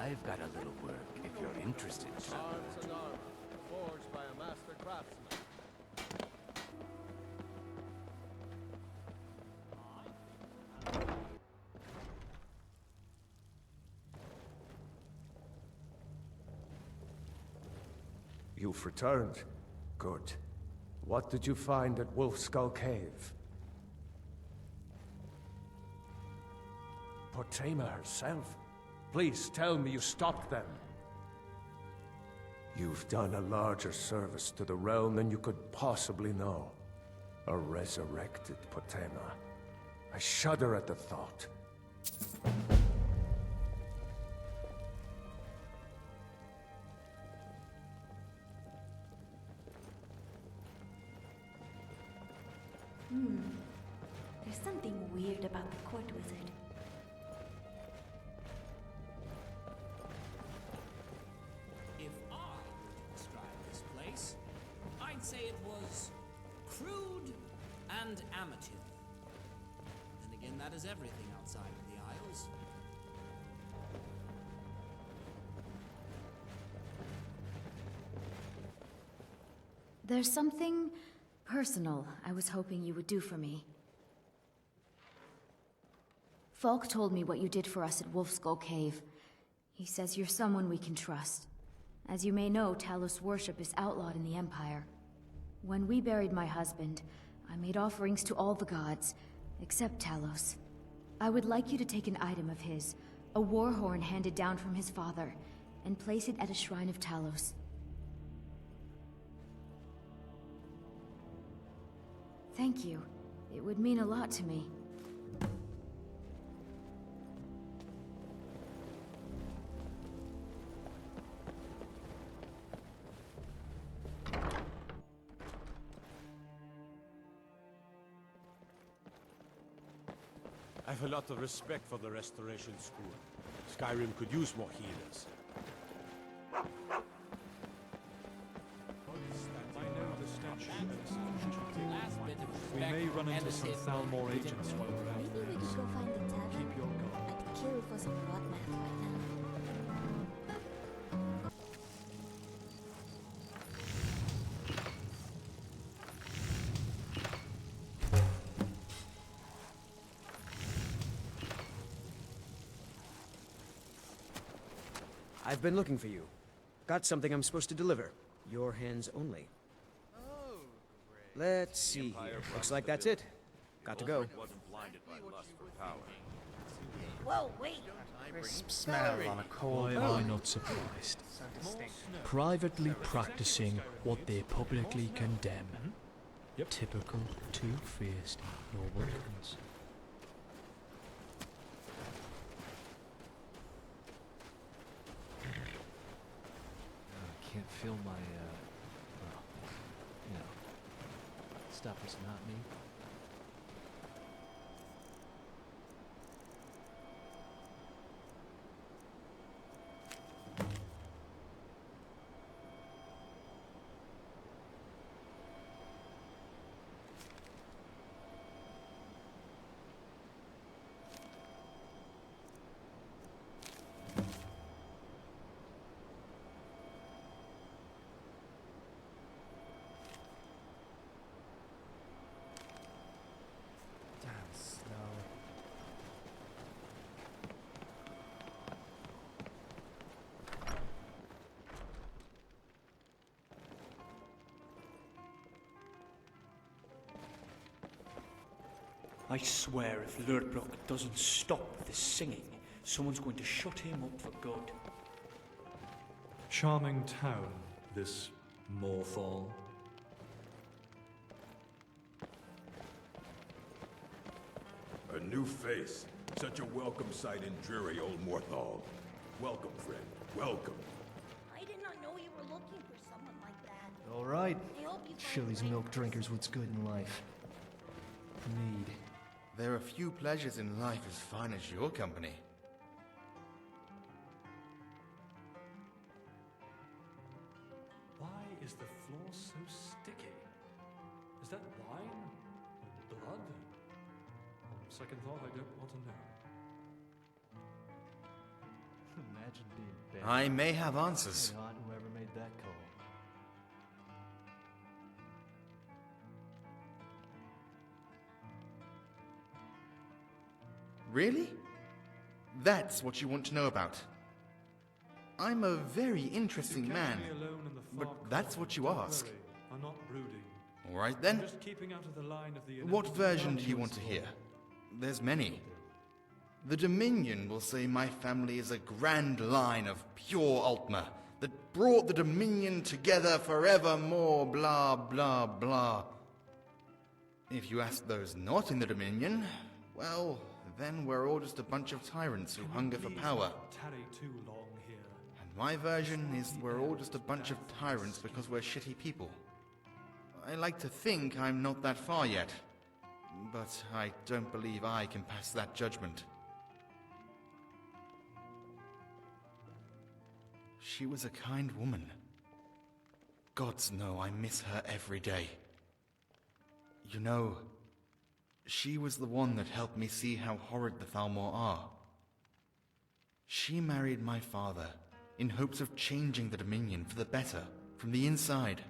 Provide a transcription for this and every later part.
I've got a little work if you're interested, sir. Arms and armor, forged by a master craftsman. You've returned. Good. What did you find at Wolf Skull Cave? Potema herself? Please tell me you stopped them. You've done a larger service to the realm than you could possibly know. A resurrected Potema. I shudder at the thought. There's something weird about the court wizard. If I were to describe this place, I'd say it was crude and amateur. Then again, that is everything outside of the Isles. There's something personal I was hoping you would do for me. Falk told me what you did for us at Wolfskull Cave. He says you're someone we can trust. As you may know, Talos worship is outlawed in the Empire. When we buried my husband, I made offerings to all the gods, except Talos. I would like you to take an item of his, a war horn handed down from his father, and place it at a shrine of Talos. Thank you. It would mean a lot to me. I have a lot of respect for the Restoration School. Skyrim could use more healers. We may run into some Thalmor agents while we're out Maybe there. we could go find the tavern. Keep your guard. I'd kill for some blood math right now. I've been looking for you. Got something I'm supposed to deliver. Your hands only. Let's see here. Looks like that's it. Got to go. Whoa, wait! Smell on a cold. Why am I not surprised? Privately practicing what they publicly condemn. Typical two-faced noblemen's. I can't feel my, well, you know, stuff is not me. I swear if Lurdbrook doesn't stop this singing, someone's going to shut him up for good. Charming town, this Morthal. A new face. Such a welcome sight in dreary old Morthal. Welcome, friend. Welcome. I did not know you were looking for someone like that. All right. I hope you Show these milk drinkers what's good in life. Mead. There are few pleasures in life as fine as your company. Why is the floor so sticky? Is that wine? Blood? On second thought, I don't want to know. imagine being buried? I may have answers. Not whoever made that call. Really? That's what you want to know about. I'm a very interesting You man, kept me alone in the but far that's corner. what you Don't ask. worry, I'm not brooding. All right I'm then. just keeping out of the line of the What inevitable version do you vultures. want to hear? There's many. The Dominion will say my family is a grand line of pure Altmer that brought the Dominion together forevermore, blah, blah, blah. If you ask those not in the Dominion, well, then we're all just a bunch of tyrants who hunger for power. Please don't tarry too long here. And my version is we're all just a bunch of tyrants because we're shitty people. I like to think I'm not that far yet, but I don't believe I can pass that judgment. She was a kind woman. Gods know I miss her every day. You know, she was the one that helped me see how horrid the Thalmor are. She married my father in hopes of changing the Dominion for the better from the inside.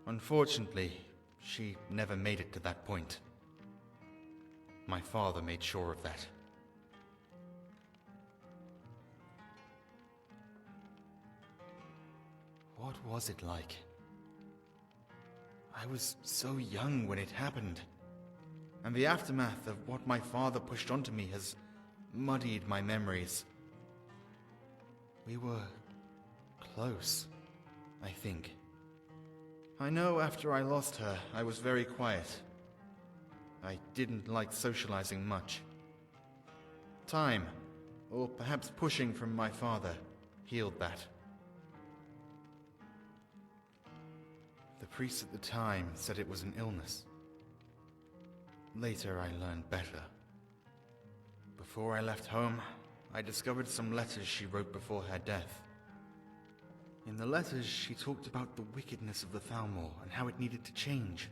Unfortunately, she never made it to that point. My father made sure of that. What was it like? I was so young when it happened, and the aftermath of what my father pushed onto me has muddied my memories. We were close, I think. I know after I lost her, I was very quiet. I didn't like socializing much. Time, or perhaps pushing from my father, healed that. The priest at the time said it was an illness. Later, I learned better. Before I left home, I discovered some letters she wrote before her death. In the letters, she talked about the wickedness of the Thalmor and how it needed to change.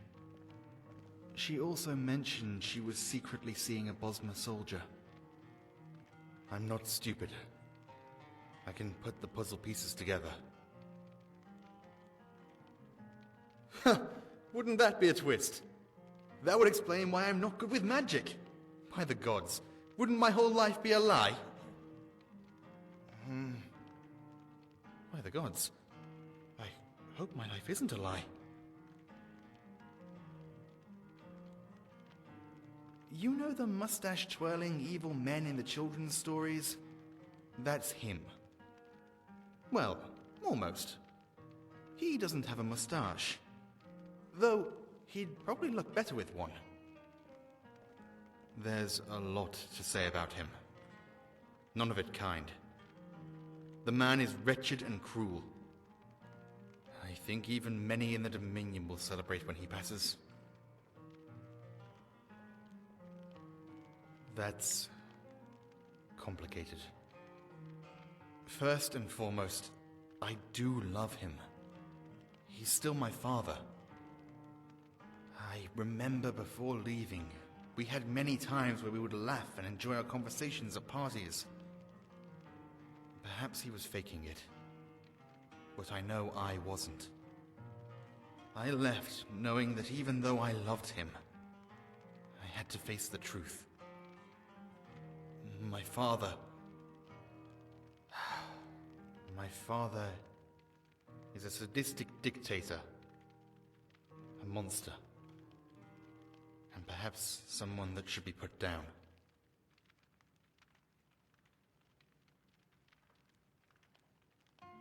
She also mentioned she was secretly seeing a Bosmer soldier. I'm not stupid. I can put the puzzle pieces together. Huh! Wouldn't that be a twist? That would explain why I'm not good with magic. By the gods, wouldn't my whole life be a lie? By the gods, I hope my life isn't a lie. You know the mustache-twirling evil men in the children's stories? That's him. Well, almost. He doesn't have a mustache. Though, he'd probably look better with one. There's a lot to say about him. None of it kind. The man is wretched and cruel. I think even many in the Dominion will celebrate when he passes. That's complicated. First and foremost, I do love him. He's still my father. I remember before leaving, we had many times where we would laugh and enjoy our conversations at parties. Perhaps he was faking it, but I know I wasn't. I left knowing that even though I loved him, I had to face the truth. My father is a sadistic dictator, a monster, and perhaps someone that should be put down.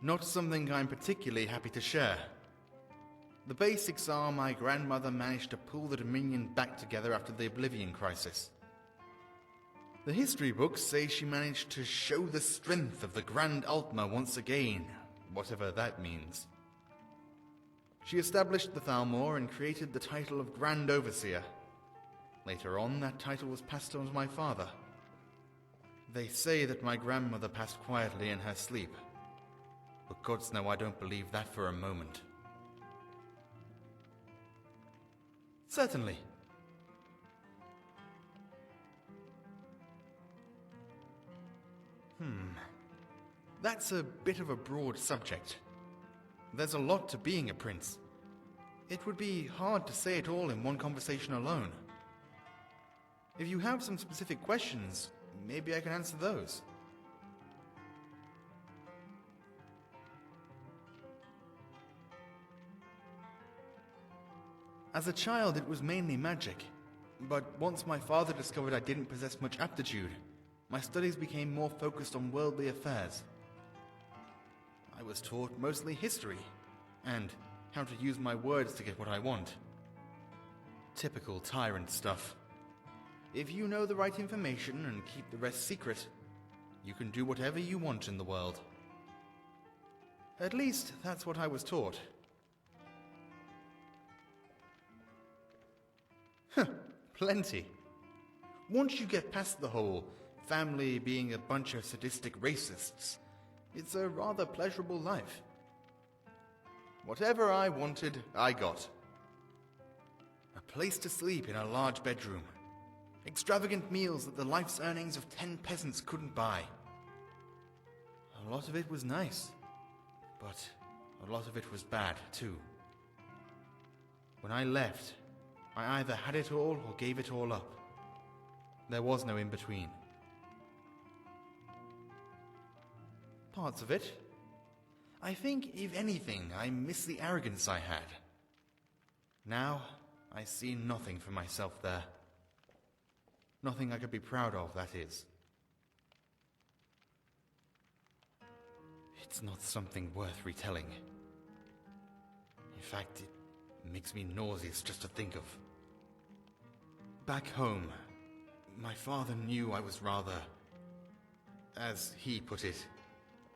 Not something I'm particularly happy to share. The basics are my grandmother managed to pull the Dominion back together after the Oblivion Crisis. The history books say she managed to show the strength of the Grand Altmer once again, whatever that means. She established the Thalmor and created the title of Grand Overseer. Later on, that title was passed on to my father. They say that my grandmother passed quietly in her sleep, but gods know I don't believe that for a moment. Certainly. That's a bit of a broad subject. There's a lot to being a prince. It would be hard to say it all in one conversation alone. If you have some specific questions, maybe I can answer those. As a child, it was mainly magic. But once my father discovered I didn't possess much aptitude, my studies became more focused on worldly affairs. I was taught mostly history, and how to use my words to get what I want. Typical tyrant stuff. If you know the right information and keep the rest secret, you can do whatever you want in the world. At least, that's what I was taught. Plenty. Once you get past the whole family being a bunch of sadistic racists, it's a rather pleasurable life. Whatever I wanted, I got. A place to sleep in a large bedroom. Extravagant meals that the life's earnings of 10 peasants couldn't buy. A lot of it was nice, but a lot of it was bad, too. When I left, I either had it all or gave it all up. There was no in-between. Parts of it. I think, if anything, I miss the arrogance I had. Now, I see nothing for myself there. Nothing I could be proud of, that is. It's not something worth retelling. In fact, it makes me nauseous just to think of. Back home, my father knew I was rather, as he put it,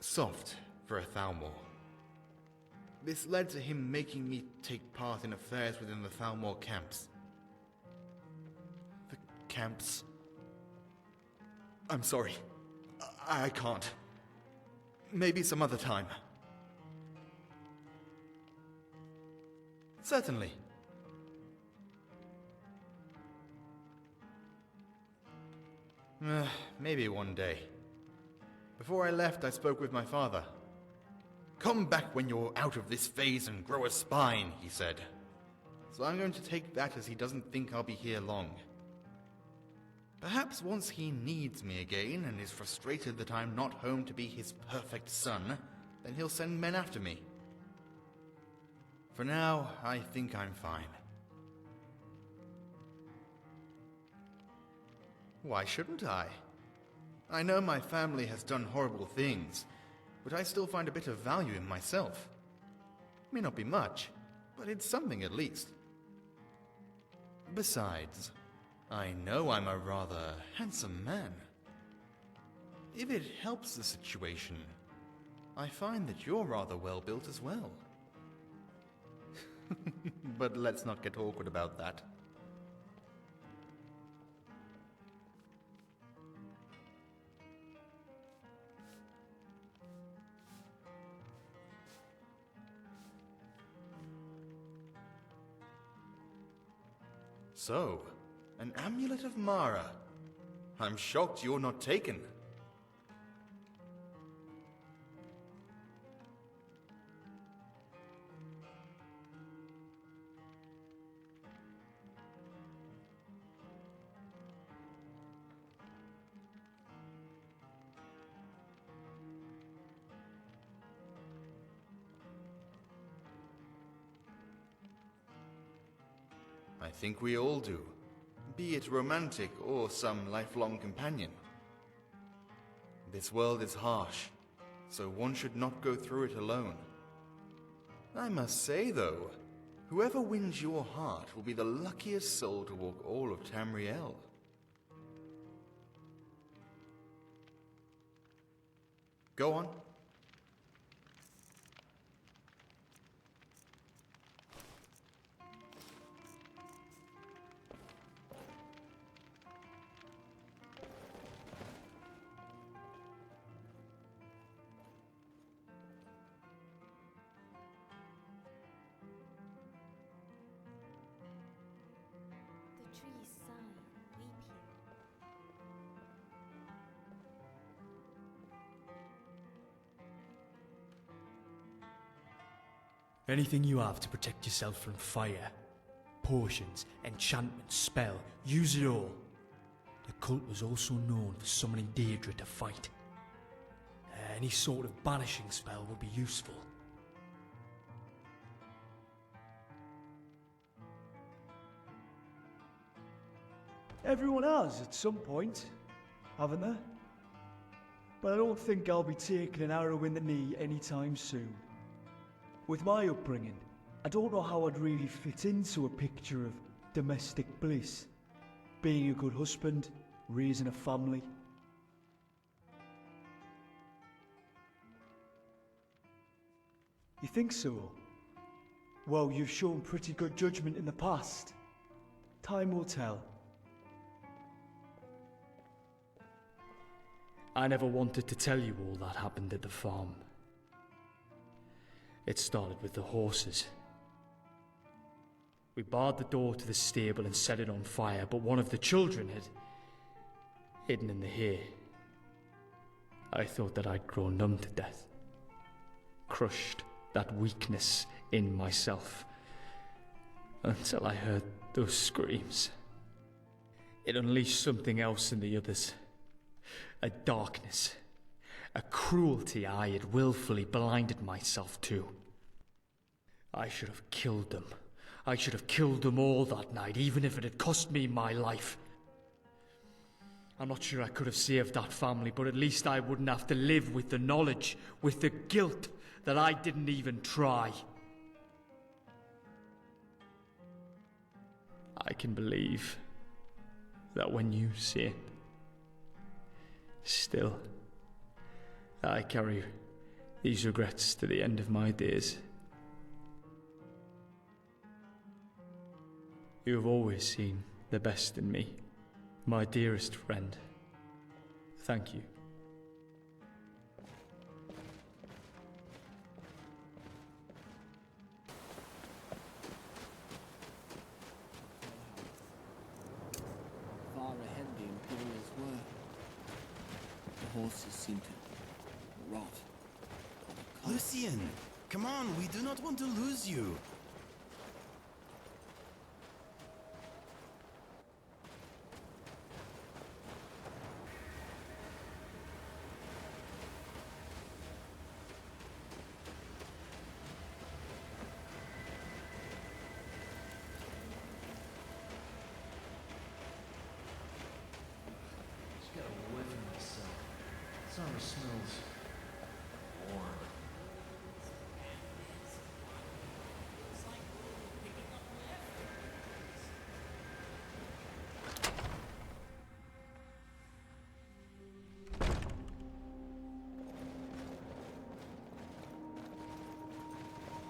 soft for a Thalmor. This led to him making me take part in affairs within the Thalmor camps. The camps? I'm sorry. I can't. Maybe some other time. Certainly. Maybe one day. Before I left, I spoke with my father. Come back when you're out of this phase and grow a spine, he said. So I'm going to take that as he doesn't think I'll be here long. Perhaps once he needs me again and is frustrated that I'm not home to be his perfect son, then he'll send men after me. For now, I think I'm fine. Why shouldn't I? I know my family has done horrible things, but I still find a bit of value in myself. May not be much, but it's something at least. Besides, I know I'm a rather handsome man. If it helps the situation, I find that you're rather well built as well. But let's not get awkward about that. So, an amulet of Mara. I'm shocked you're not taken. I think we all do, be it romantic or some lifelong companion. This world is harsh, so one should not go through it alone. I must say, though, whoever wins your heart will be the luckiest soul to walk all of Tamriel. Go on. The trees sigh and weep here. Anything you have to protect yourself from fire. Potions, enchantments, spell, use it all. The cult was also known for summoning Deirdre to fight. Any sort of banishing spell would be useful. Everyone has at some point, haven't they? But I don't think I'll be taking an arrow in the knee anytime soon. With my upbringing, I don't know how I'd really fit into a picture of domestic bliss. Being a good husband, raising a family. You think so? Well, you've shown pretty good judgment in the past. Time will tell. I never wanted to tell you all that happened at the farm. It started with the horses. We barred the door to the stable and set it on fire, but one of the children had hidden in the hay. I thought that I'd grown numb to death. Crushed that weakness in myself. Until I heard those screams. It unleashed something else in the others. A darkness. A cruelty I had willfully blinded myself to. I should have killed them. I should have killed them all that night, even if it had cost me my life. I'm not sure I could have saved that family, but at least I wouldn't have to live with the knowledge, with the guilt that I didn't even try. I can believe that when you sin, still, I carry these regrets to the end of my days. You have always seen the best in me, my dearest friend. Thank you. Far ahead the Imperials were. The horses seemed to rot. Lucian, come on, we do not want to lose you. Just got away from myself. Summer smells warm.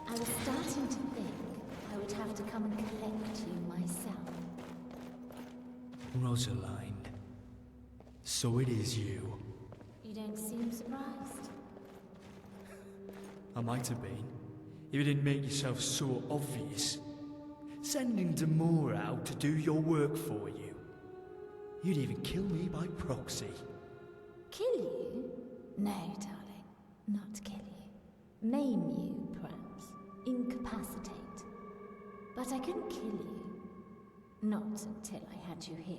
I was starting to think I would have to come and collect you myself. Rosalind. So it is you. You don't seem surprised. I might have been, if you didn't make yourself so obvious. Sending Demora out to do your work for you. You'd even kill me by proxy. Kill you? No, darling. Not kill you. Maim you, perhaps. Incapacitate. But I couldn't kill you. Not until I had you here.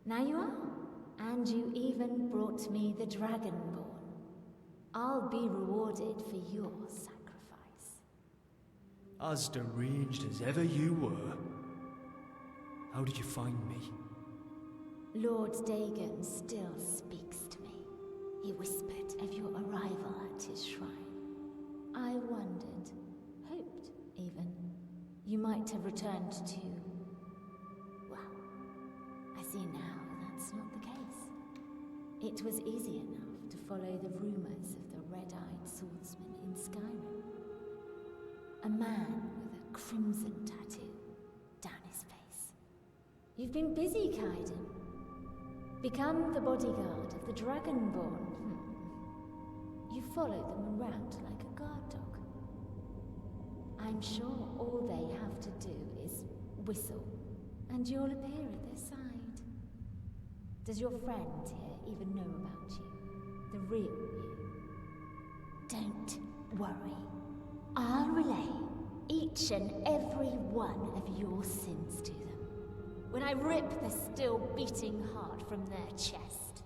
Now you are. And you even brought me the Dragonborn. I'll be rewarded for your sacrifice. As deranged as ever you were. How did you find me? Lord Dagon still speaks to me. He whispered of your arrival at his shrine. I wondered, hoped even, you might have returned to... Well, I see now that's not the case. It was easy enough to follow the rumors of the red-eyed swordsman in Skyrim. A man with a crimson tattoo down his face. You've been busy, Kaidan. Become the bodyguard of the Dragonborn. You follow them around like a guard dog. I'm sure all they have to do is whistle, and you'll appear at their side. Does your friend here even know about you? The real you? Don't worry. I'll relay each and every one of your sins to them when I rip the still beating heart from their chest.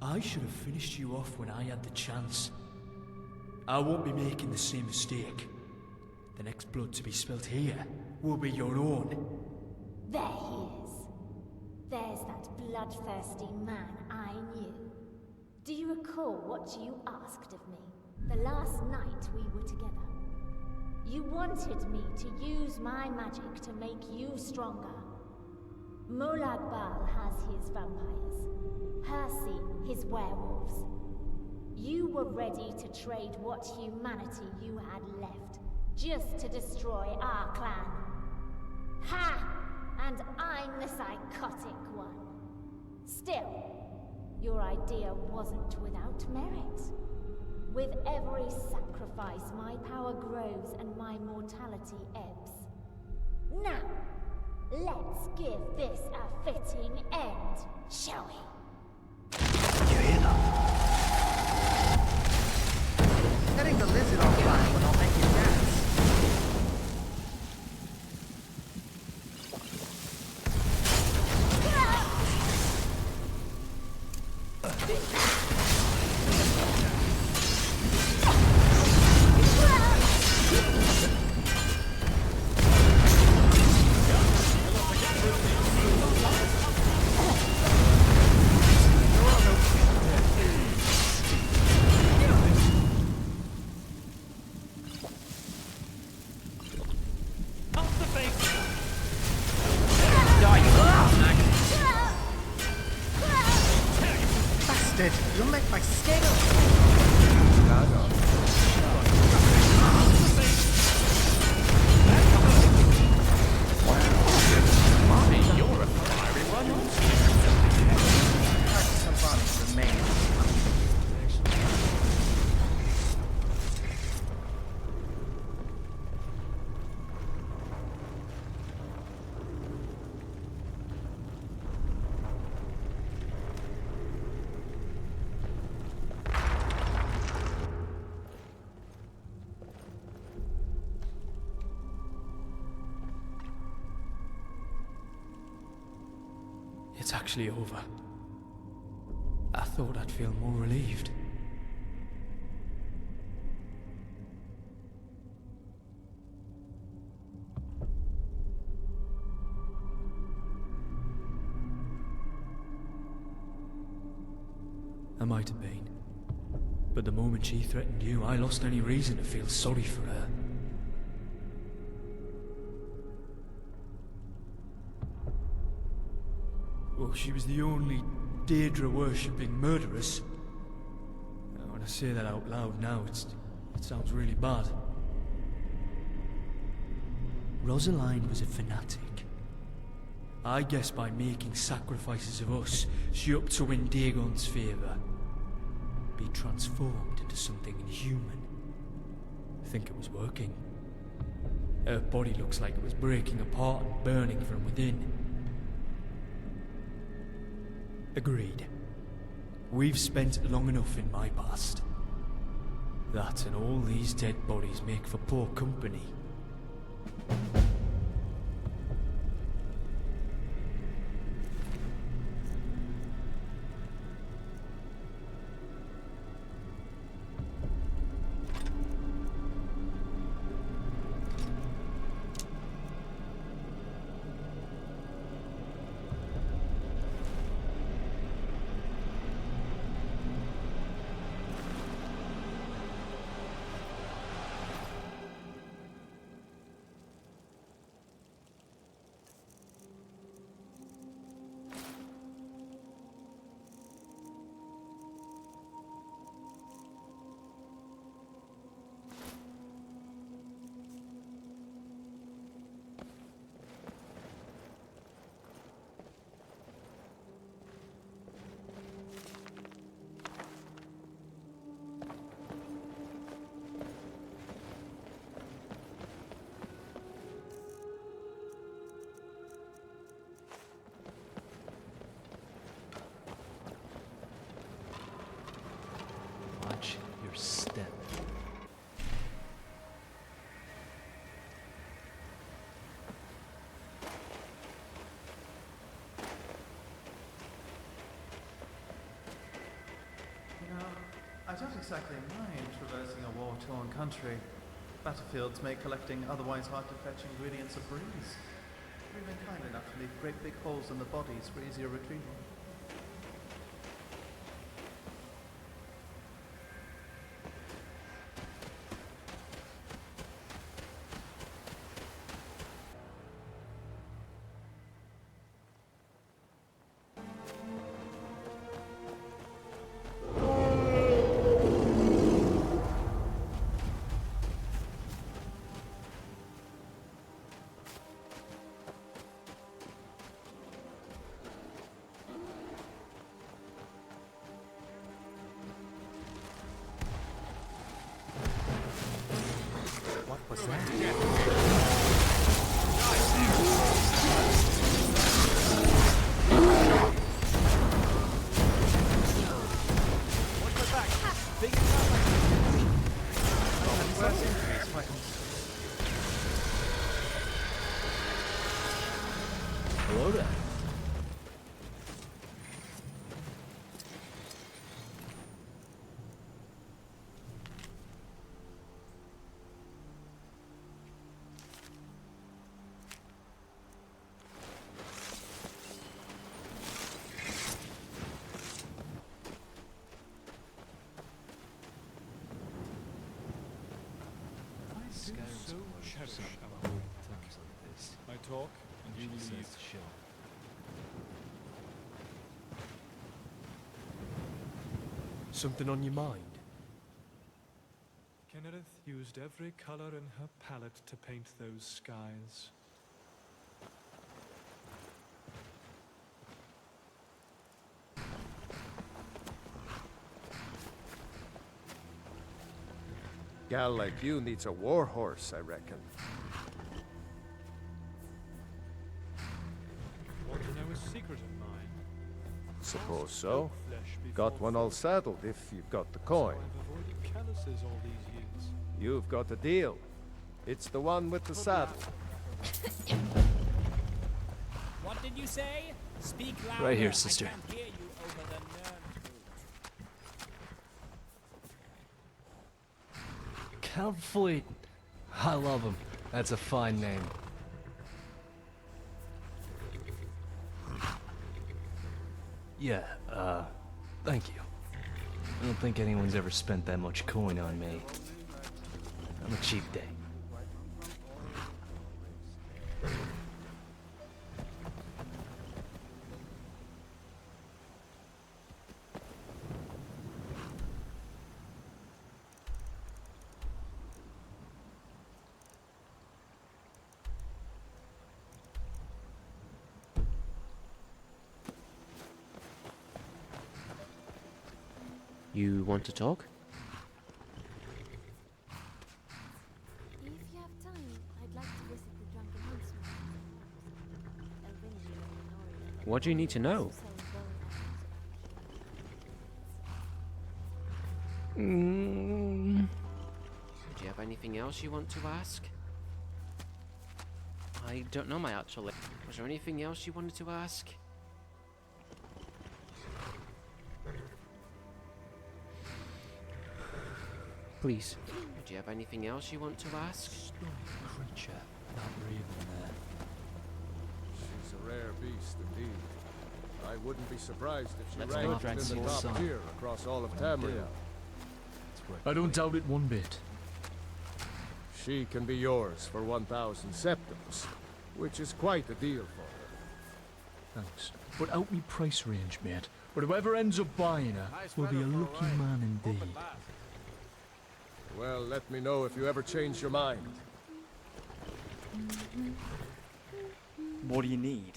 I should have finished you off when I had the chance. I won't be making the same mistake. The next blood to be spilt here will be your own. There he is. There's that bloodthirsty man I knew. Do you recall what you asked of me the last night we were together? You wanted me to use my magic to make you stronger. Molag Bal has his vampires. Percy, his werewolves. You were ready to trade what humanity you had left, just to destroy our clan. Ha! And I'm the psychotic one. Still, your idea wasn't without merit. With every sacrifice, my power grows and my mortality ebbs. Now, let's give this a fitting end, shall we? You hear that? Setting the lizard on fire will not make you dance. You'll make my skin. Mommy, you're a fiery one. Some bodies remain. It's actually over. I thought I'd feel more relieved. I might have been. But the moment she threatened you, I lost any reason to feel sorry for her. Well, she was the only Deirdre-worshipping murderess. When I say that out loud now, it sounds really bad. Rosaline was a fanatic. I guess by making sacrifices of us, she hoped to win Dagon's favour. Be transformed into something inhuman. I think it was working. Her body looks like it was breaking apart and burning from within. Agreed. We've spent long enough in my past. That and all these dead bodies make for poor company. I don't exactly mind traversing a war-torn country. Battlefields make collecting otherwise hard-to-fetch ingredients a breeze. We've been kind enough to leave great big holes in the bodies for easier retrieval. What was that? Hello there. Skyrim's so cherish our home times like this. I talk, and you Usually leave. says chill. Something on your mind? Kennerith used every color in her palette to paint those skies. Gal like you needs a war horse, I reckon. Want to know a secret of mine? Suppose so. Flesh Got before one all saddled if you've got the coin. I've avoided calluses all these years. You've got a deal. It's the one with the saddle. What did you say? Speak louder. Right here, sister. I can't hear you over the nerve root. Count Fleet. I love him. That's a fine name. Yeah, thank you. I don't think anyone's ever spent that much coin on me. I'm a cheap date. You want to talk? If you have time, I'd like to visit the Drunken Huntsman. What do you need to know? Do you have anything else you want to ask? I don't know, actually. Was there anything else you wanted to ask? Please. Do you have anything else you want to ask? Creature, not breathing there. She's a rare beast indeed. I wouldn't be surprised if she Let's ranked go and in see the the top sun. tier across all of Tamriel. I don't doubt it one bit. She can be yours for 1,000 septims, which is quite a deal for her. Thanks. But out me price range, mate. But whoever ends up buying her will be a lucky man indeed. Well, let me know if you ever change your mind. What do you need?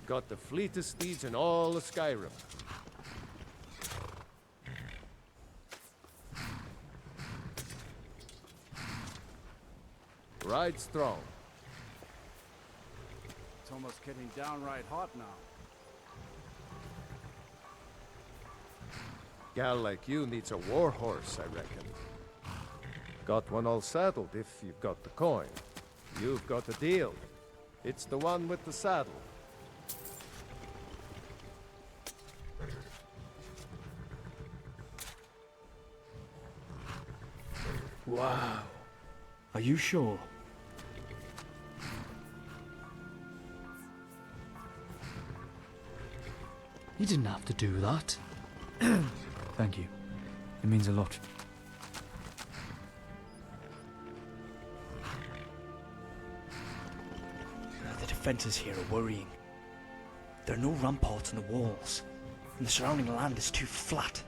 Got the fleetest steeds in all of Skyrim. Ride strong. It's almost getting downright hot now. Gal like you needs a war horse, I reckon. Got one all saddled if you've got the coin. You've got a deal. It's the one with the saddle. Wow. Are you sure? You didn't have to do that. Thank you. It means a lot. The defenses here are worrying. There are no ramparts on the walls, and the surrounding land is too flat.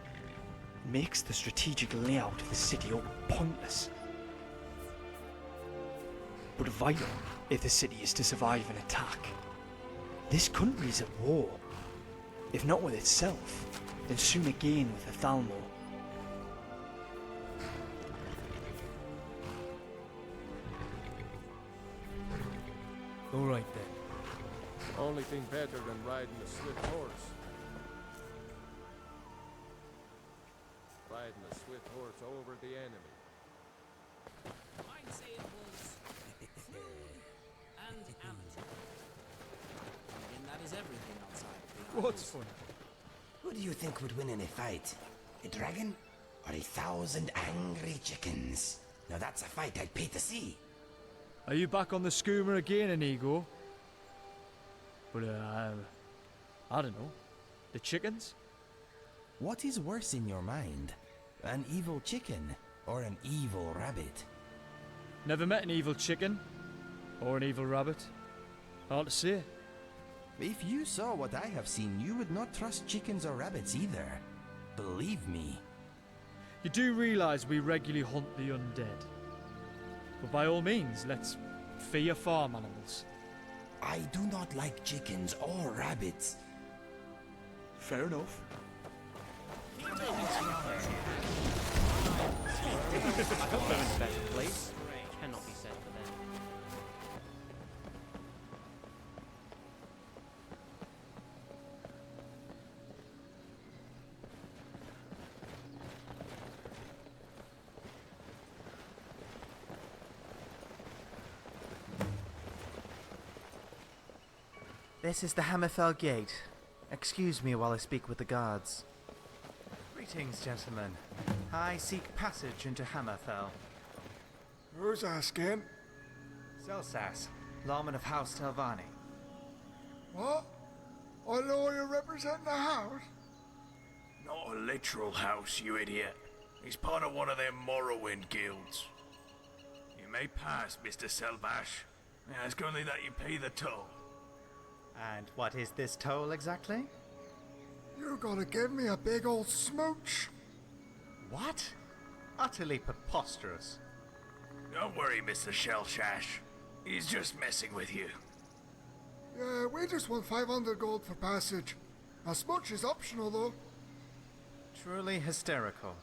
It makes the strategic layout of the city all pointless. But vital if the city is to survive an attack. This country is at war. If not with itself, then soon again with the Thalmor. Alright then. Only thing better than riding a swift horse. Riding a swift horse over the enemy. I'd say it was crude and amateur. And that is everything outside the isles. What's funny? Who do you think would win in a fight? A dragon? Or 1,000 angry chickens? Now that's a fight I'd pay to see. Are you back on the schooner again, Inigo? But, I don't know. The chickens? What is worse in your mind? An evil chicken or an evil rabbit? Never met an evil chicken. Or an evil rabbit. Hard to say. If you saw what I have seen, you would not trust chickens or rabbits either. Believe me. You do realise we regularly hunt the undead. But by all means, let's fear farm animals. I do not like chickens or rabbits. Fair enough. I hope they're in a better place. Cannot be said for them. This is the Hammerfell Gate. Excuse me while I speak with the guards. Greetings, gentlemen. I seek passage into Hammerfell. Who's asking? Xelzaz, lawman of House Telvanni. What? I know you're representing the house? Not a literal house, you idiot. He's part of one of them Morrowind guilds. You may pass, Mr. Selvash. Ask only that you pay the toll. And what is this toll exactly? You gotta give me a big old smooch. What? Utterly preposterous. Don't worry, Mr. Shellshash. He's just messing with you. Yeah, we just want 500 gold for passage. A smooch is optional though. Truly hysterical.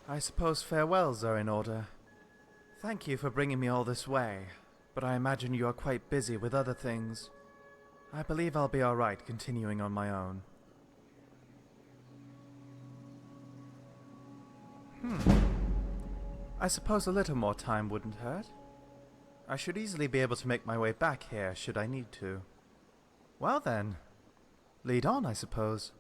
I suppose farewells are in order. Thank you for bringing me all this way, but I imagine you are quite busy with other things. I believe I'll be alright continuing on my own. I suppose a little more time wouldn't hurt. I should easily be able to make my way back here should I need to. Well then, lead on, I suppose.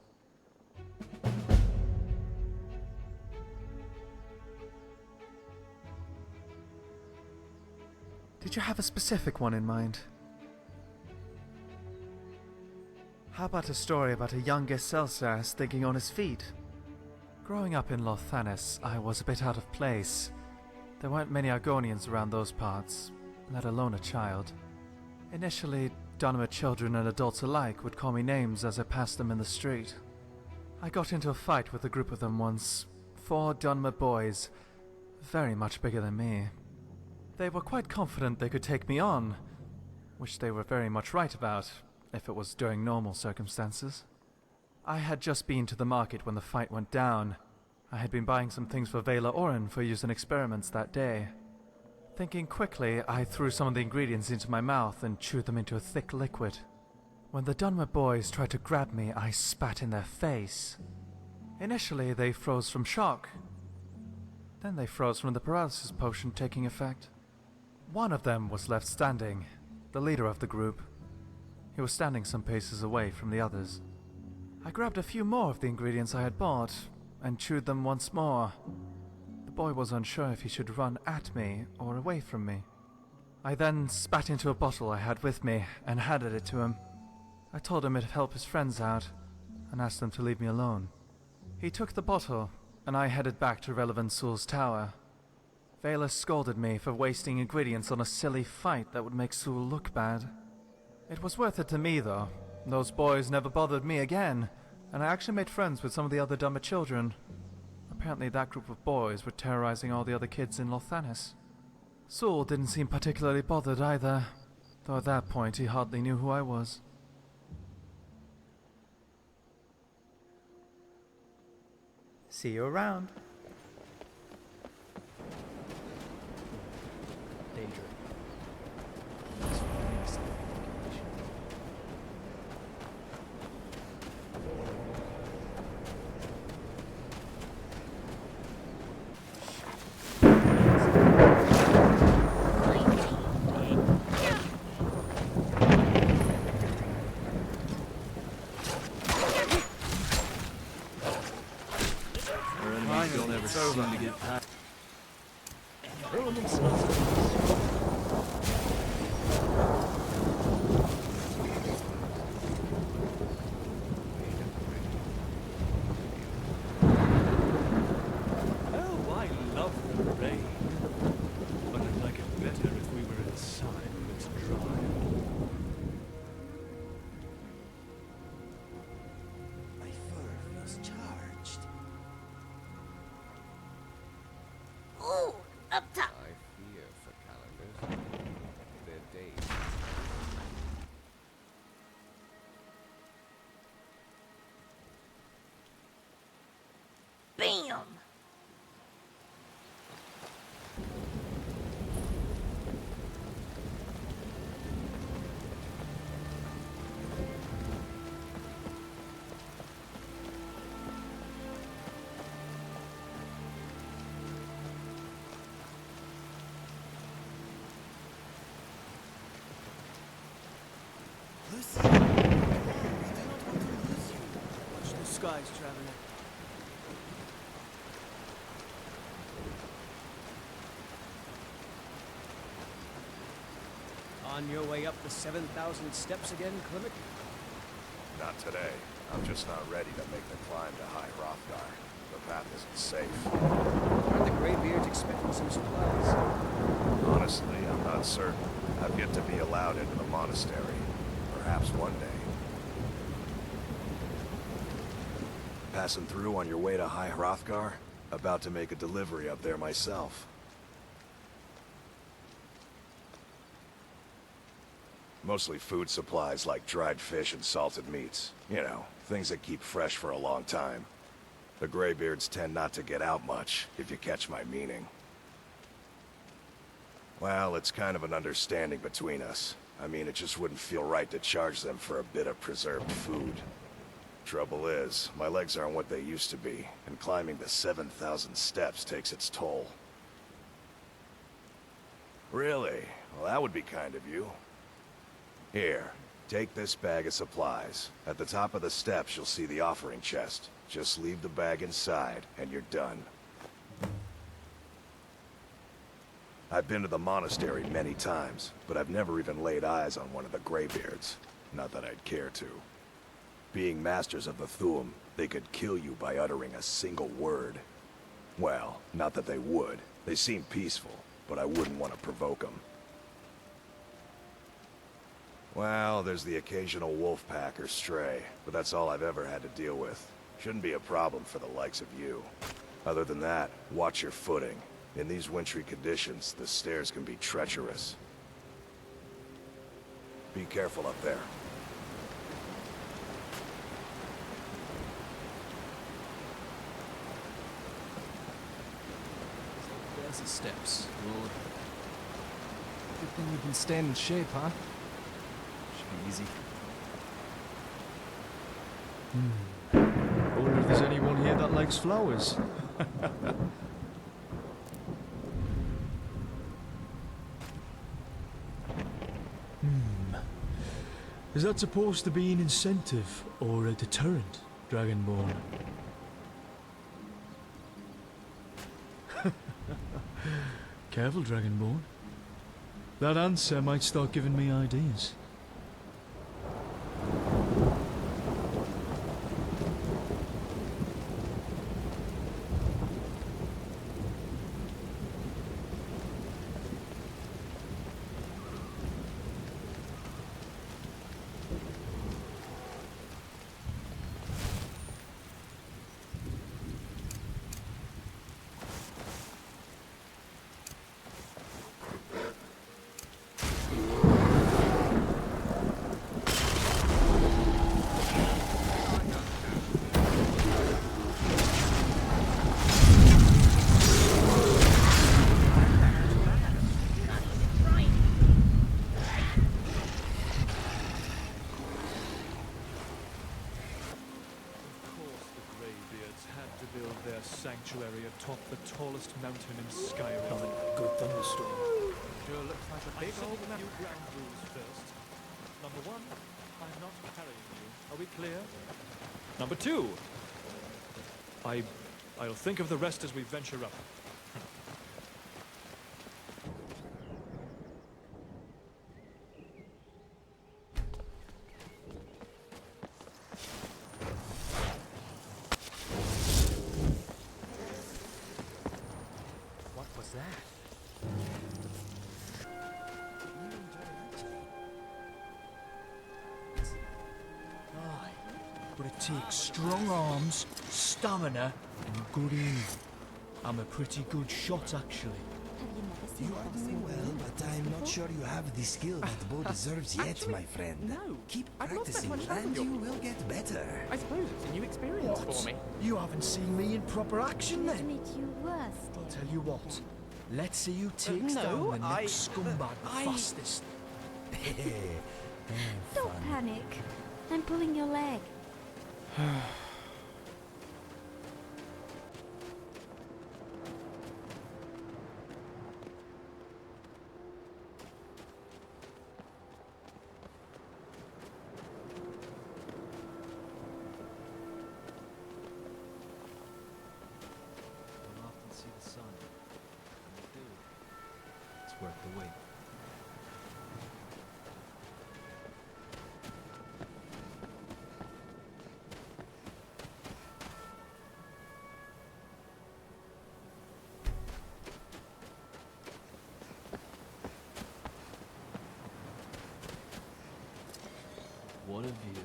Did you have a specific one in mind? How about a story about a younger Xelzaz thinking on his feet? Growing up in Lothanis, I was a bit out of place. There weren't many Argonians around those parts, let alone a child. Initially, Dunmer children and adults alike would call me names as I passed them in the street. I got into a fight with a group of them once. 4 Dunmer boys, very much bigger than me. They were quite confident they could take me on, which they were very much right about, if it was during normal circumstances. I had just been to the market when the fight went down. I had been buying some things for Vela Orin for use in experiments that day. Thinking quickly, I threw some of the ingredients into my mouth and chewed them into a thick liquid. When the Dunmer boys tried to grab me, I spat in their face. Initially, they froze from shock. Then they froze from the paralysis potion taking effect. One of them was left standing, the leader of the group. He was standing some paces away from the others. I grabbed a few more of the ingredients I had bought and chewed them once more. The boy was unsure if he should run at me or away from me. I then spat into a bottle I had with me and handed it to him. I told him it'd help his friends out and asked him to leave me alone. He took the bottle and I headed back to Relevant Soul's tower. Vela scolded me for wasting ingredients on a silly fight that would make Soul look bad. It was worth it to me though. Those boys never bothered me again, and I actually made friends with some of the other dumber children. Apparently that group of boys were terrorizing all the other kids in Lothanis. Saul didn't seem particularly bothered either, though at that point he hardly knew who I was. See you around. Danger. Don't ever seem to get past. Oh, I love the rain. But I'd like it better if we were inside when it's dry. My fur feels charged. Ooh, up top. I fear for calendars. Their days. Bam! Lucy, I do not want to lose you. Watch the skies, traveler. On your way up the 7,000 steps again, Clement? Not today. I'm just not ready to make the climb to High Hrothgar. The path isn't safe. Aren't the Greybeards expecting some supplies? Honestly, I'm not certain. I've yet to be allowed into the monastery. Perhaps one day. Passing through on your way to High Hrothgar? About to make a delivery up there myself. Mostly food supplies like dried fish and salted meats. You know, things that keep fresh for a long time. The Greybeards tend not to get out much, if you catch my meaning. Well, it's kind of an understanding between us. I mean, it just wouldn't feel right to charge them for a bit of preserved food. Trouble is, my legs aren't what they used to be, and climbing the 7,000 steps takes its toll. Really? Well, that would be kind of you. Here, take this bag of supplies. At the top of the steps, you'll see the offering chest. Just leave the bag inside, and you're done. I've been to the monastery many times, but I've never even laid eyes on one of the Greybeards. Not that I'd care to. Being masters of the Thu'um, they could kill you by uttering a single word. Well, not that they would. They seem peaceful, but I wouldn't want to provoke them. Well, there's the occasional wolf pack or stray, but that's all I've ever had to deal with. Shouldn't be a problem for the likes of you. Other than that, watch your footing. In these wintry conditions, the stairs can be treacherous. Be careful up there. There's the steps. Well, good thing you've been staying in shape, huh? Should be easy. I wonder if there's anyone here that likes flowers. Is that supposed to be an incentive or a deterrent, Dragonborn? Careful, Dragonborn. That answer might start giving me ideas. Sanctuary atop the tallest mountain in Skyrim. Coming a good thunderstorm. Sure looks like a big old few ground rules first. Number 1, I'm not carrying you. Are we clear? Number 2, I'll think of the rest as we venture up. But it takes strong arms, stamina, and good aim. I'm a pretty good shot, actually. You are doing well, but I'm not sure you have the skill that Bo deserves yet, my friend. No. Keep I've not spent practicing, much time and with you your- will get better. I suppose it's a new experience for me. You haven't seen me in proper action then? Admit you were still. I'll tell you what. Let's see who takes no, down the next scumbag the fastest. Don't panic. I'm pulling your leg. Don't often see the sun. When you do, it's worth the wait. What a view.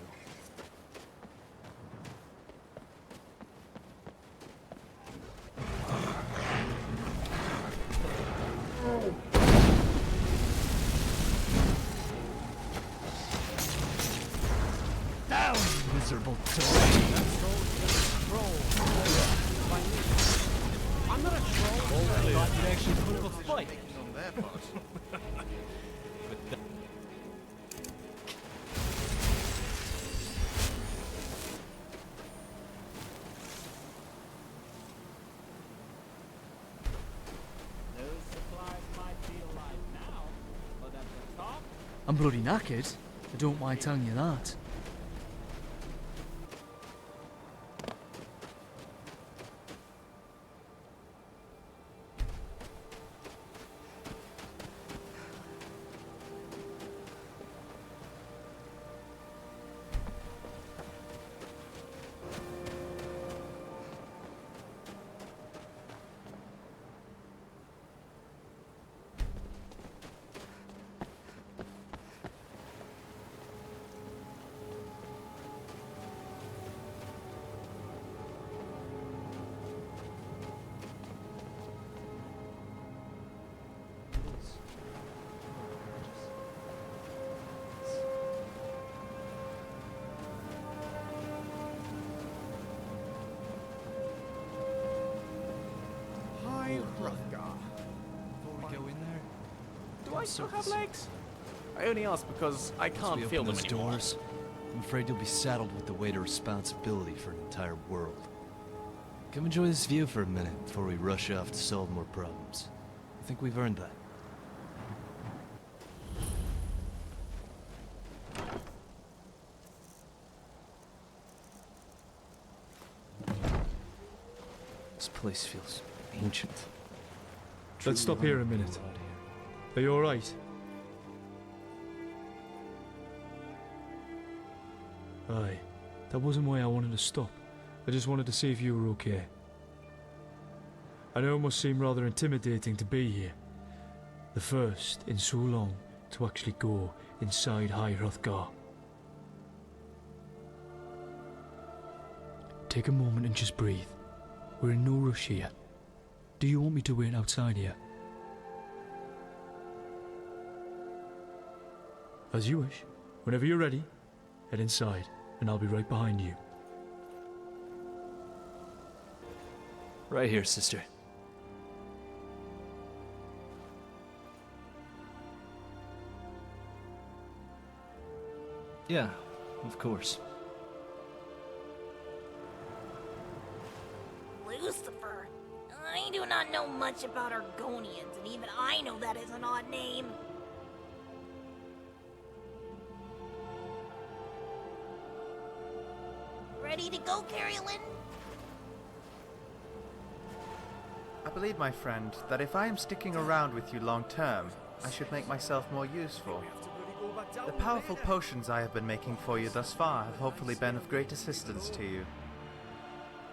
Down, miserable toy! I'm not a troll. I thought you'd actually put up a fight. On their part. But that Those supplies might be alive now, but at the top, I'm bloody knackered. I don't mind telling you that. Hi, Hrothgar. before we go in there, Do I still have legs? I only ask because I once can't we feel open them those anymore. doors, I'm afraid you'll be saddled with the weight of responsibility for an entire world. Come enjoy this view for a minute before we rush off to solve more problems. I think we've earned that. place feels ancient. Let's stop here a minute. Are you alright? Aye. That wasn't why I wanted to stop. I just wanted to see if you were okay. I know it must seem rather intimidating to be here. The first in so long to actually go inside High Hrothgar. Take a moment and just breathe. We're in no rush here. Do you want me to wait outside here? As you wish. Whenever you're ready, head inside, and I'll be right behind you. Right here, sister. Yeah, of course. Lucifer. I do not know much about Argonians, and even I know that is an odd name. Ready to go, Carolyn? I believe, my friend, that if I am sticking around with you long term, I should make myself more useful. The powerful potions I have been making for you thus far have hopefully been of great assistance to you.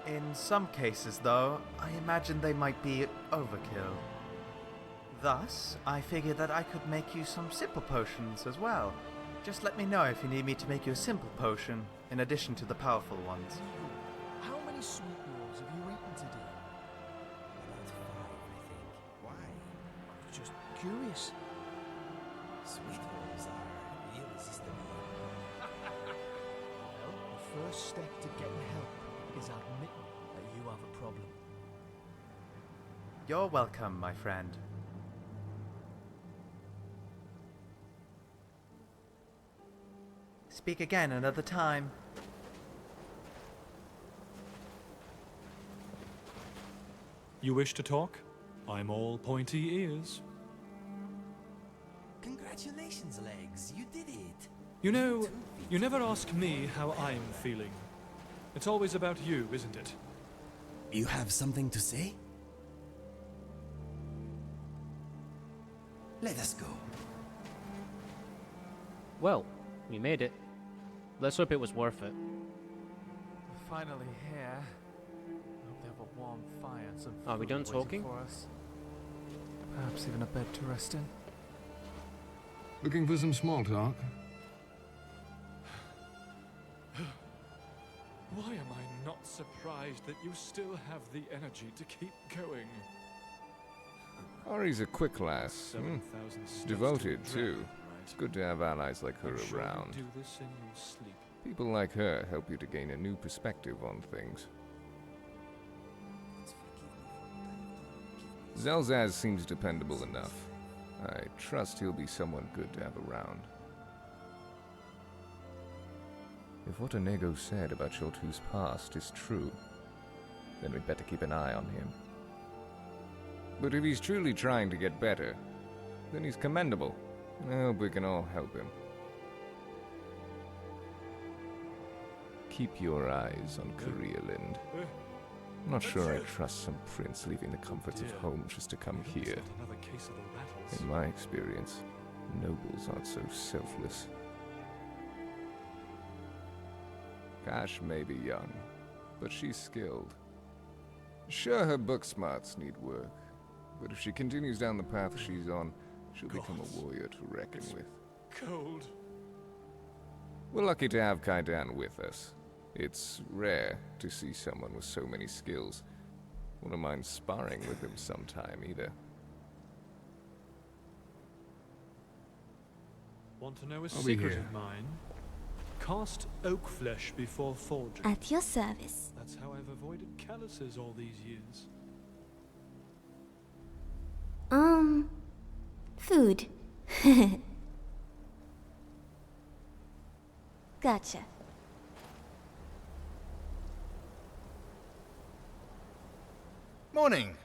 In some cases, though, I imagine they might be overkill. Thus, I figured that I could make you some simple potions as well. Just let me know if you need me to make you a simple potion, in addition to the powerful ones. How many sweet rolls have you eaten today? About 5, I think. Why? Just curious. Sweet rolls are irresistible. Well, the first step to getting help is admitting that you have a problem. You're welcome, my friend. Speak again another time. You wish to talk? I'm all pointy ears. Congratulations, Legs. You did it. You know, you never ask me how I'm feeling. It's always about you, isn't it? You have something to say? Let us go. Well, we made it. Let's hope it was worth it. We're finally here. I hope they have a warm fire and some Are we food done waiting talking? for us. Perhaps even a bed to rest in. Looking for some small talk? Why am I not surprised that you still have the energy to keep going? Ari's a quick lass. 7,000 steps Devoted, to a too. dragon, It's good to have allies like her I'm sure you around. do this in your sleep. People like her help you to gain a new perspective on things. Xelzaz seems dependable enough. I trust he'll be someone good to have around. If what Onego said about Sholtu's past is true, then we'd better keep an eye on him. But if he's truly trying to get better, then he's commendable. I hope we can all help him. Keep your eyes on Korealind. Not sure I trust some prince leaving the comforts of home just to come here. Another case of the rattles. In my experience, nobles aren't so selfless. Cash may be young, but she's skilled. Sure, her book smarts need work, but if she continues down the path she's on, she'll become a warrior to reckon with. Cold. We're lucky to have Kaidan with us. It's rare to see someone with so many skills. Wouldn't mind sparring with him sometime either. Want to know a I'll be secret here. of mine? Cast oak flesh before forging. At your service. That's how I've avoided calluses all these years. Food. Gotcha. Morning.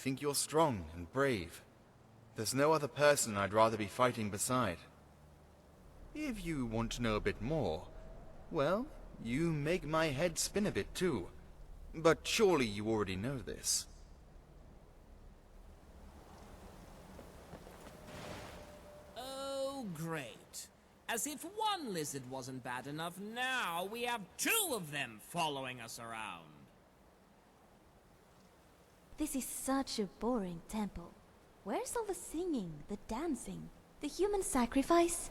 think you're strong and brave. There's no other person I'd rather be fighting beside. If you want to know a bit more, well, you make my head spin a bit too. But surely you already know this. Oh, great. As if one lizard wasn't bad enough, now we have 2 of them following us around. This is such a boring temple. Where's all the singing, the dancing, the human sacrifice?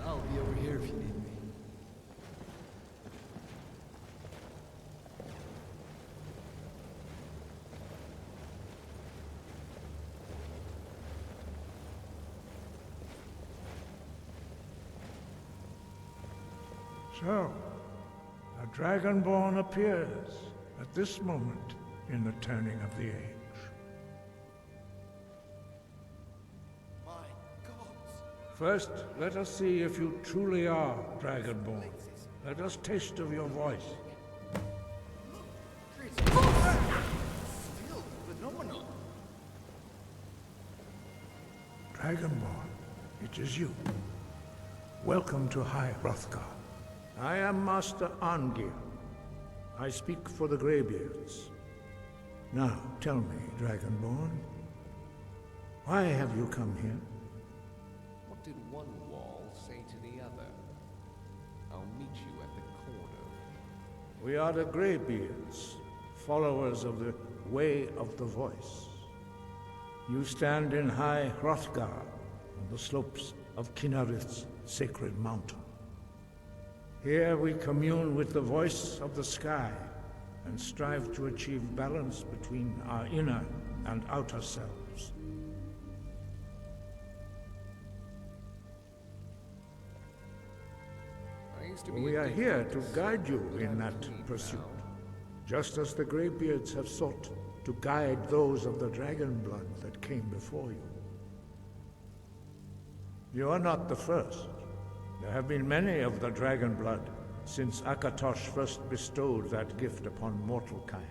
I'll be over here if you need me. So, a Dragonborn appears at this moment in the turning of the age. My gods! First, let us see if you truly are Dragonborn. Let us taste of your voice. Still phenomenal. Dragonborn, it is you. Welcome to High Hrothgar. I am Master Arngir. I speak for the Greybeards. Now, tell me, Dragonborn, why have you come here? What did one wall say to the other? I'll meet you at the corner. We are the Greybeards, followers of the Way of the Voice. You stand in High Hrothgar, on the slopes of Kinnarith's sacred mountain. Here we commune with the voice of the sky and strive to achieve balance between our inner and outer selves. We are here to guide you in that pursuit, just as the Greybeards have sought to guide those of the dragon blood that came before you. You are not the first. There have been many of the dragon blood since Akatosh first bestowed that gift upon mortal kind.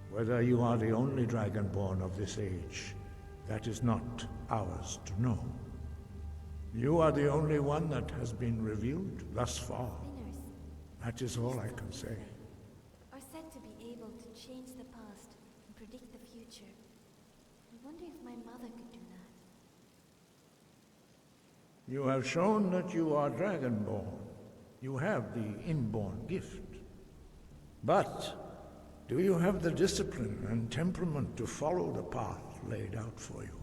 Whether you are the only dragonborn of this age, that is not ours to know. You are the only one that has been revealed thus far. That is all I can say. Are said to be able to change the past and predict the future. I wonder if my mother could do that. You have shown that you are Dragonborn. You have the inborn gift. But do you have the discipline and temperament to follow the path laid out for you?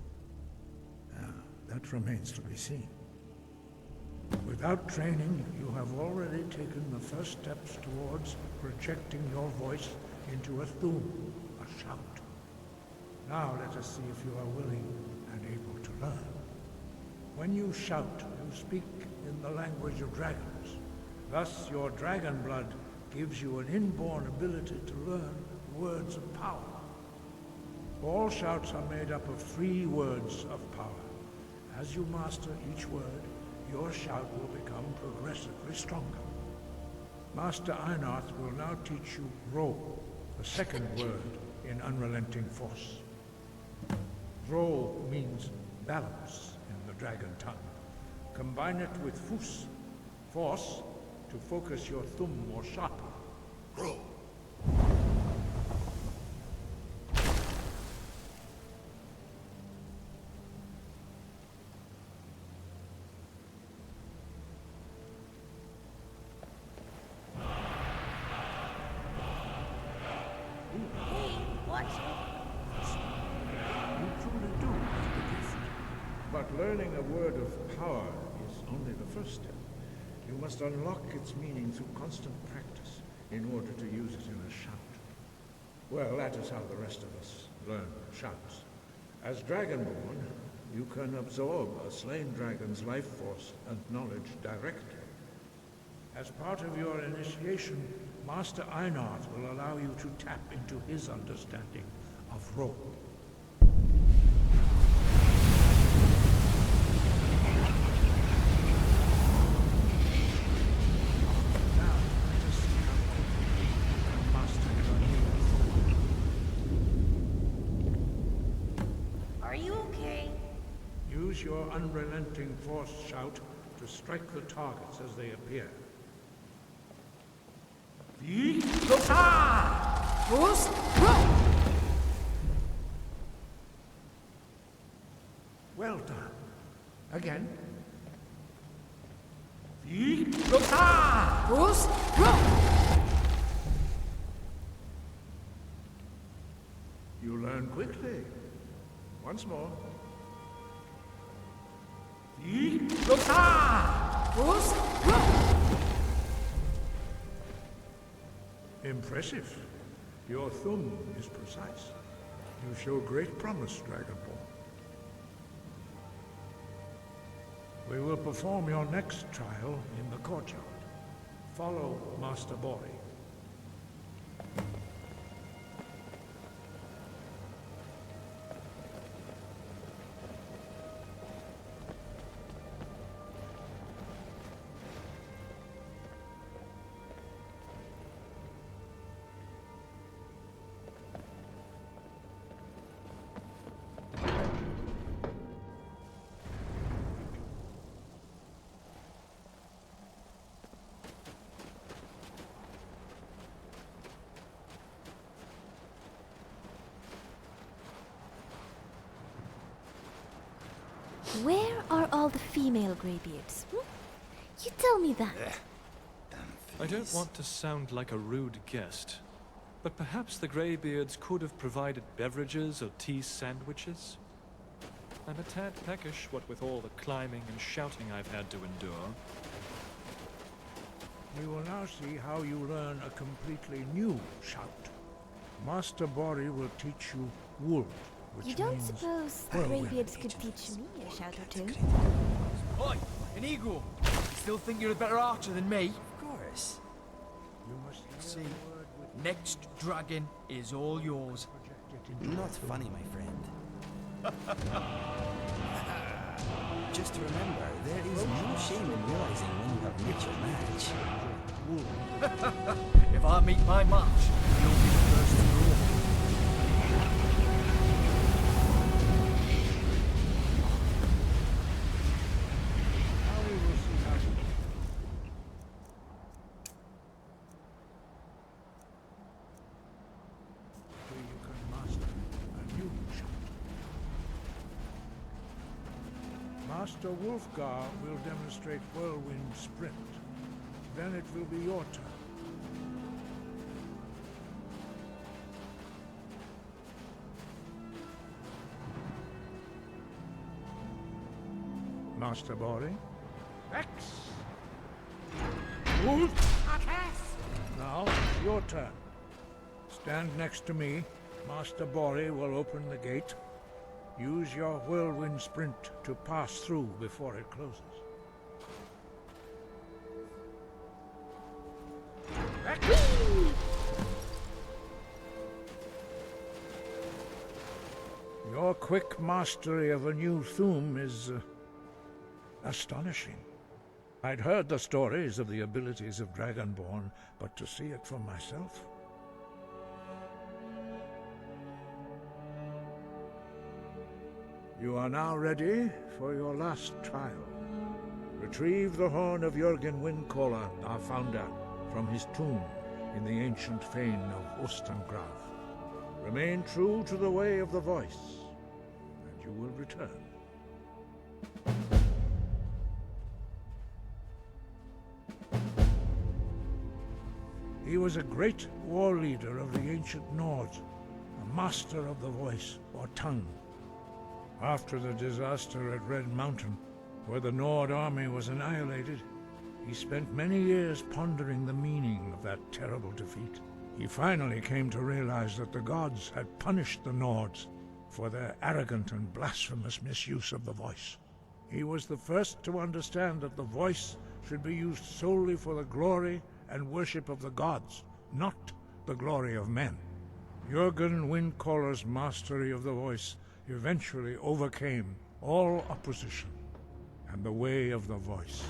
That remains to be seen. Without training, you have already taken the first steps towards projecting your voice into a thum, a shout. Now let us see if you are willing and able to learn. When you shout, you speak in the language of dragons. Thus, your dragon blood gives you an inborn ability to learn words of power. All shouts are made up of 3 words of power. As you master each word, your shout will become progressively stronger. Master Einarth will now teach you Roll, the second word in Unrelenting Force. Roll means balance in the dragon tongue. Combine it with Fus, force, to focus your thumb more sharply. Roll. Learning a word of power is only the first step. You must unlock its meaning through constant practice in order to use it in a shout. Well, that is how the rest of us learn shouts. As Dragonborn, you can absorb a slain dragon's life force and knowledge directly. As part of your initiation, Master Einarth will allow you to tap into his understanding of role. Now, let us see how quickly you can master your new form. Are you okay? Use your unrelenting force shout to strike the targets as they appear. Well done. Again. You learn quickly. Once more. Impressive. Your thumb is precise. You show great promise, Dragonborn. We will perform your next trial in the courtyard. Follow Master Bori. Where are all the female greybeards? You tell me that. I don't want to sound like a rude guest, but perhaps the greybeards could have provided beverages or tea sandwiches? I'm a tad peckish, what with all the climbing and shouting I've had to endure. We will now see how you learn a completely new shout. Master Bori will teach you Wold, which You don't means suppose the greybeards could teach me a shout or two? Oi, an eagle! You still think you're a better archer than me? Of course. You must see. Next dragon is all yours. Not funny, my friend. Just remember, there is no shame in realizing when you have met your match. If I meet my match, you'll be the first to know. Now we will see how you can master a new shout. Master Wolfgar will demonstrate Whirlwind Sprint. Then it will be your turn. Master Bori. X. Wolf. Now, your turn. Stand next to me. Master Bori will open the gate. Use your whirlwind sprint to pass through before it closes. Your quick mastery of a new Thum is astonishing. I'd heard the stories of the abilities of Dragonborn, but to see it for myself... You are now ready for your last trial. Retrieve the horn of Jürgen Windcaller, our founder, from his tomb in the ancient fane of Ostengraf. Remain true to the way of the voice, and you will return. He was a great war leader of the ancient Nords, a master of the voice, or tongue. After the disaster at Red Mountain, where the Nord army was annihilated, he spent many years pondering the meaning of that terrible defeat. He finally came to realize that the gods had punished the Nords for their arrogant and blasphemous misuse of the voice. He was the first to understand that the voice should be used solely for the glory and worship of the gods, not the glory of men. Jürgen Windcaller's mastery of the voice eventually overcame all opposition, and the way of the voice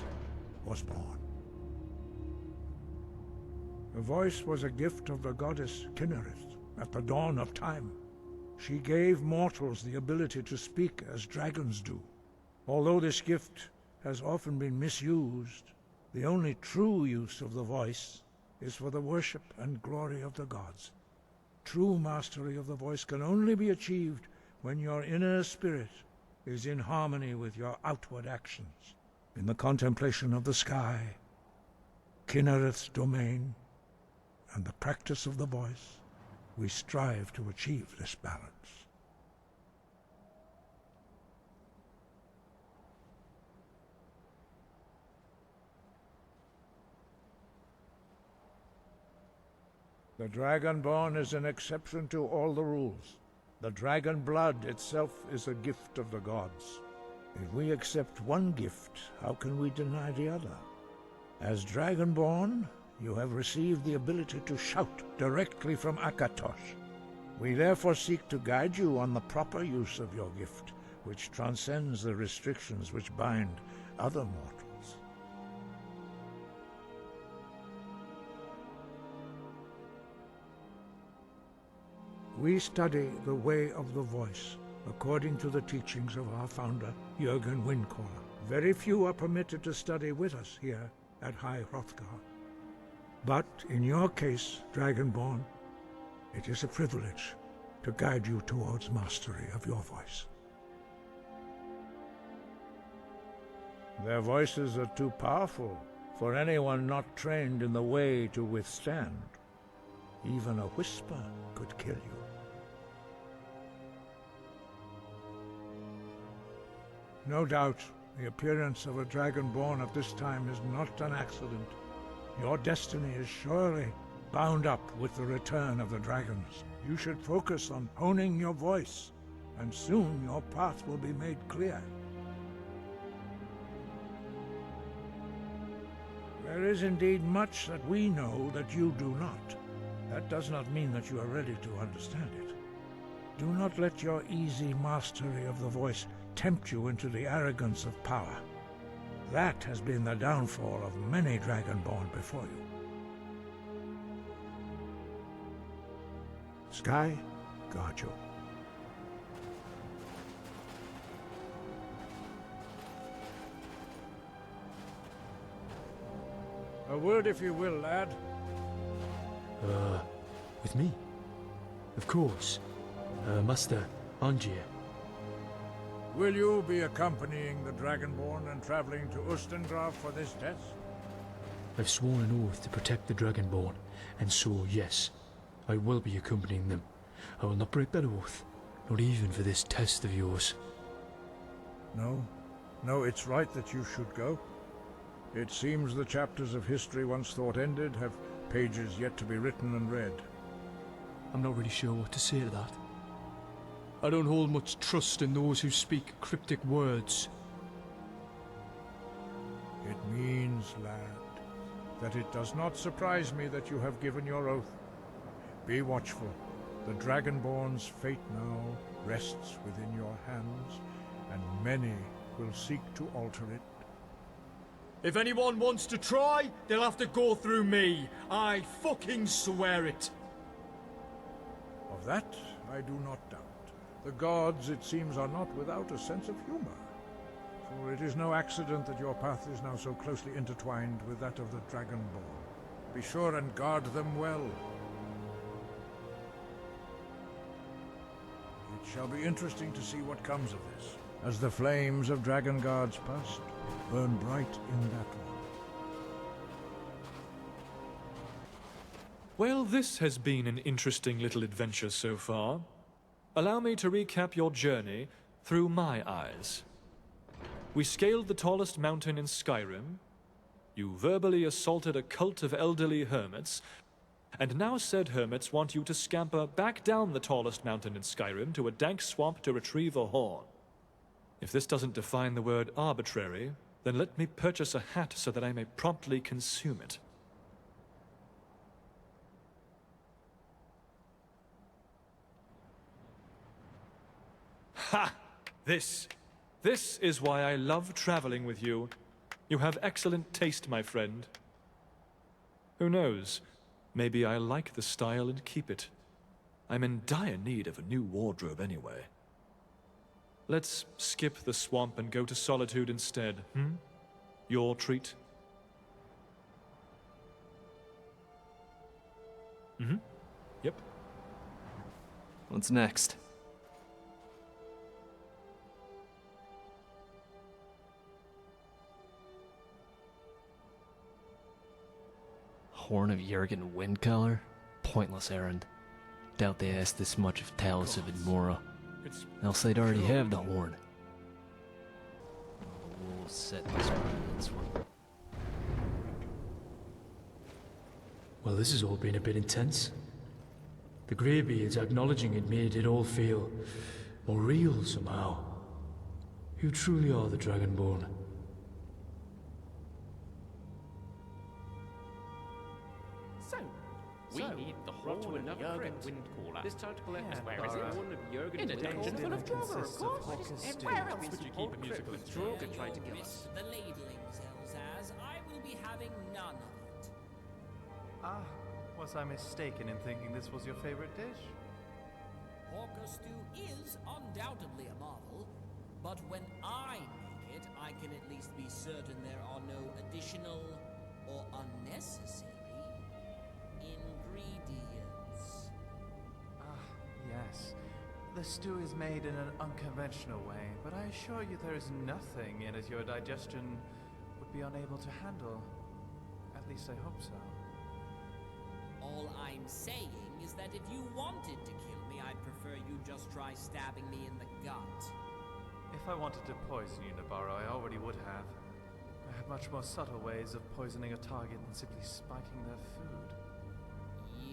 was born. The voice was a gift of the goddess Kynareth at the dawn of time. She gave mortals the ability to speak as dragons do. Although this gift has often been misused, the only true use of the voice is for the worship and glory of the gods. True mastery of the voice can only be achieved when your inner spirit is in harmony with your outward actions. In the contemplation of the sky, Kynareth's domain, and the practice of the voice, we strive to achieve this balance. The Dragonborn is an exception to all the rules. The dragon blood itself is a gift of the gods. If we accept one gift, how can we deny the other? As Dragonborn, you have received the ability to shout directly from Akatosh. We therefore seek to guide you on the proper use of your gift, which transcends the restrictions which bind other mortals. We study the way of the voice, according to the teachings of our founder, Jürgen Windcaller. Very few are permitted to study with us here at High Hrothgar. But in your case, Dragonborn, it is a privilege to guide you towards mastery of your voice. Their voices are too powerful for anyone not trained in the way to withstand. Even a whisper could kill you. No doubt, the appearance of a Dragonborn at this time is not an accident. Your destiny is surely bound up with the return of the dragons. You should focus on honing your voice, and soon your path will be made clear. There is indeed much that we know that you do not. That does not mean that you are ready to understand it. Do not let your easy mastery of the voice tempt you into the arrogance of power. That has been the downfall of many Dragonborn before you. Sky, guard you. A word if you will, lad. With me? Of course. Master Angier. Will you be accompanying the Dragonborn and traveling to Ustengrav for this test? I've sworn an oath to protect the Dragonborn, and so, yes, I will be accompanying them. I will not break that oath, not even for this test of yours. No, it's right that you should go. It seems the chapters of history once thought ended have pages yet to be written and read. I'm not really sure what to say to that. I don't hold much trust in those who speak cryptic words. It means, lad, that it does not surprise me that you have given your oath. Be watchful. The Dragonborn's fate now rests within your hands, and many will seek to alter it. If anyone wants to try, they'll have to go through me. I fucking swear it. Of that, I do not doubt. The gods, it seems, are not without a sense of humor. For it is no accident that your path is now so closely intertwined with that of the Dragonborn. Be sure and guard them well. It shall be interesting to see what comes of this, as the flames of Drakengard's past burn bright in that one. Well, this has been an interesting little adventure so far. Allow me to recap your journey through my eyes. We scaled the tallest mountain in Skyrim. You verbally assaulted a cult of elderly hermits, and now said hermits want you to scamper back down the tallest mountain in Skyrim to a dank swamp to retrieve a horn. If this doesn't define the word arbitrary, Then let me purchase a hat so that I may promptly consume it. Ha! This is why I love traveling with you. You have excellent taste, my friend. Who knows? Maybe I'll like the style and keep it. I'm in dire need of a new wardrobe anyway. Let's skip the swamp and go to Solitude instead, hmm? Your treat? Mm-hmm. Yep. What's next? Horn of Jurgen Windcaller? Pointless errand. Doubt they asked this much of Talus of Edmora. Else they'd already have the horn. We'll set this one. Well, this has all been a bit intense. The Greybeards acknowledging it made it all feel more real somehow. You truly are the Dragonborn. We need the horn to another Windcaller. This time to collect where is it? Horn of Jurgen In a dungeon full of drama, of consists of course. hot Where else stew. would you keep a musical instrument and try to kill us? Missed the ladling, Xelzaz. I will be having none of it. Ah, was I mistaken in thinking this was your favorite dish? Porker stew is undoubtedly a marvel, but when I make it, I can at least be certain there are no additional or unnecessary ingredients. Ah, yes. The stew is made in an unconventional way, but I assure you there is nothing in it your digestion would be unable to handle. At least I hope so. All I'm saying is that if you wanted to kill me, I'd prefer you just try stabbing me in the gut. If I wanted to poison you, Navarro, I already would have. I have much more subtle ways of poisoning a target than simply spiking their food.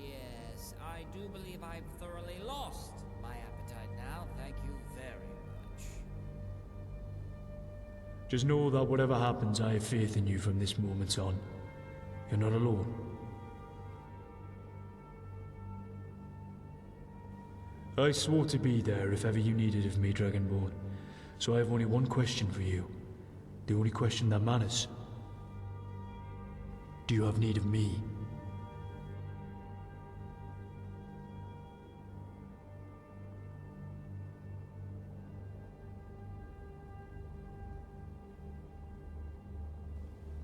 Yes, I do believe I've thoroughly lost my appetite now. Thank you very much. Just know that whatever happens, I have faith in you from this moment on. You're not alone. I swore to be there if ever you needed of me, Dragonborn. So I have only one question for you. The only question that matters. Do you have need of me?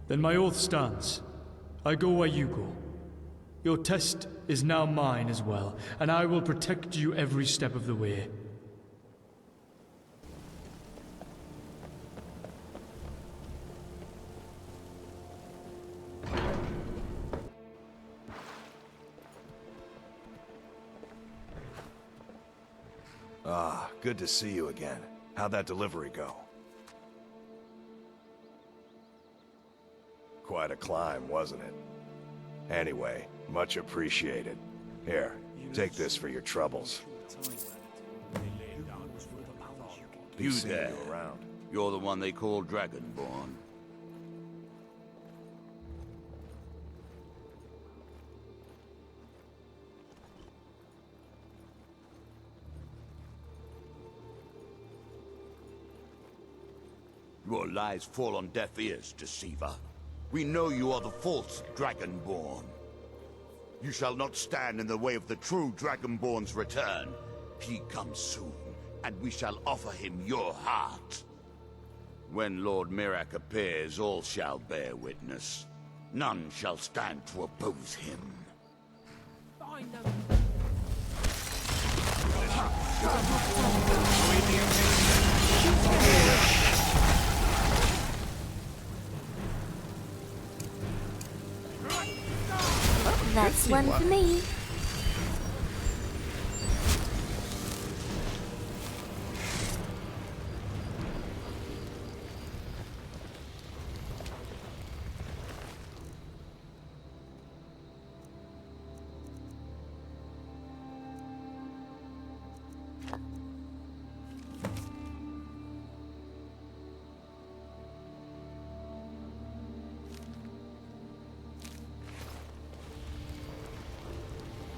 Then my oath stands. I go where you go. Your test is now mine as well, and I will protect you every step of the way. Ah, good to see you again. How'd that delivery go? Quite a climb, wasn't it? Anyway, much appreciated. Here, take this for your troubles. You seeing there. you around. You're the one they call Dragonborn. Your lies fall on deaf ears, deceiver. We know you are the false Dragonborn. You shall not stand in the way of the true Dragonborn's return. He comes soon, and we shall offer him your heart. When Lord Mirak appears, all shall bear witness. None shall stand to oppose him. I know. That's one for me.